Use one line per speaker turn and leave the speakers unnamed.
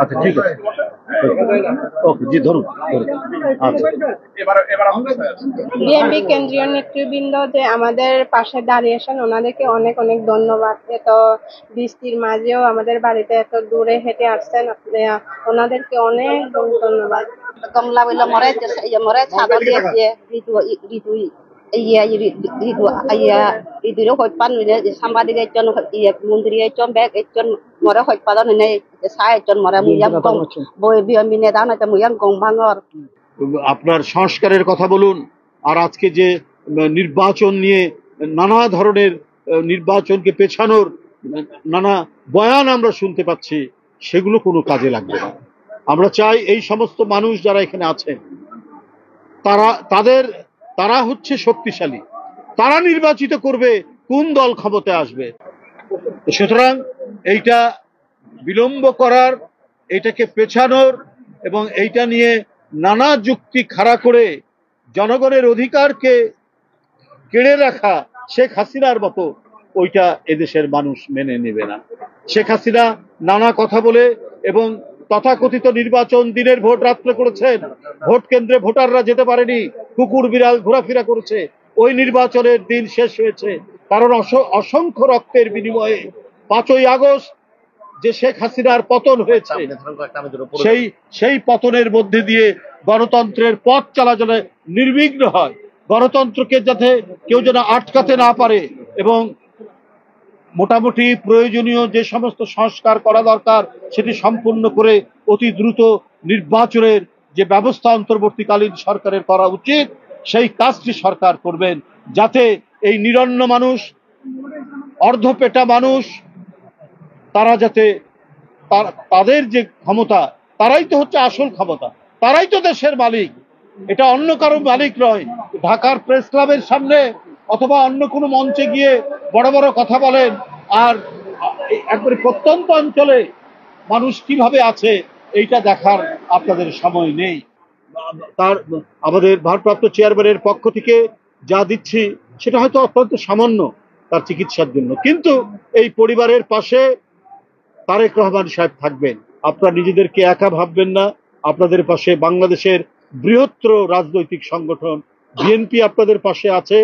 আচ্ছা ঠিক আছে, ওকে জি ধরুন। আচ্ছা,
বিএনপি কেন্দ্রীয় নেতৃবৃন্দ যে আমাদের পাশে দাঁড়িয়েছেন, ওনাদেরকে অনেক অনেক ধন্যবাদ। এত বৃষ্টির মাঝেও আমাদের বাড়িতে এত দূরে হেঁটে আসছেন, ওনাদেরকে অনেক ধন্যবাদ।
Kamla wala moret moret sa dia itu iya itu iya itu lo hot pan ne sambadi ge chon iya mundri ge chon bag ge chon more hot padan ne sai chon more muyang kong boy bi amine dana ta muyang kong bangor।
আপনার সংস্কারের কথা বলুন, আর আজকে যে নির্বাচন নিয়ে নানা ধরনের নির্বাচনকে পেছানোর নানা বয়ান আমরা শুনতে পাচ্ছি, সেগুলো কোনো কাজে লাগবে না। আমরা চাই এই সমস্ত মানুষ যারা এখানে আছেন তারা হচ্ছে শক্তিশালী, তারা নির্বাচিত করবে কোন দল ক্ষমতায় আসবে। সুতরাং এইটা বিলম্ব করার, এটাকে পেছানোর এবং এইটা নিয়ে নানা যুক্তি খাড়া করে জনগণের অধিকারকে কেড়ে রাখা শেখ হাসিনার মতো, ওইটা এদেশের মানুষ মেনে নেবে না। শেখ হাসিনা নানা কথা বলে এবং তথাকথিত নির্বাচন দিনের ভোট রাত্রে করেছেন, ভোট কেন্দ্রে ভোটাররা যেতে পারেনি, কুকুর বিড়াল ঘোরাফেরা করেছে। ওই নির্বাচনের দিন শেষ হয়েছে, কারণ অসংখ্য রক্তের বিনিময়ে 5ই আগস্ট যে শেখ হাসিনার পতন হয়েছে, সেই পতনের মধ্যে দিয়ে গণতন্ত্রের পথ চলা যেন নির্বিঘ্ন হয়, গণতন্ত্রকে যাতে কেউ যেন আটকাতে না পারে, এবং মোটামুটি প্রয়োজনীয় যে সমস্ত সংস্কার করা দরকার সেটি সম্পূর্ণ করে অতি দ্রুত নির্বাচনের যে ব্যবস্থা অন্তর্বর্তীকালীন সরকারের করা উচিত, সেই কাজটি সরকার করবেন, যাতে এই নিরন্ন মানুষ, অর্ধপেটা মানুষ, তারা যাতে তাদের যে ক্ষমতা, তারাই তো হচ্ছে আসল ক্ষমতা, তারাই তো দেশের মালিক, এটা অন্য কারো মালিক নয়। ঢাকার প্রেস ক্লাবের সামনে অথবা অন্য কোনো মঞ্চে গিয়ে বড় বড় কথা বলেন, আর একবারে প্রত্যন্ত অঞ্চলে মানুষ কিভাবে আছে এইটা দেখার আপনাদের সময় নেই। আমাদের ভারপ্রাপ্ত চেয়ারম্যানের পক্ষ থেকে যা দিচ্ছি সেটা হয়তো অত্যন্ত সামান্য তার চিকিৎসার জন্য, কিন্তু এই পরিবারের পাশে তারেক রহমান সাহেব থাকবেন। আপনারা নিজেদেরকে একা ভাববেন না, আপনাদের পাশে বাংলাদেশের বৃহত্তর রাজনৈতিক সংগঠন বিএনপি আপনাদের পাশে আছে।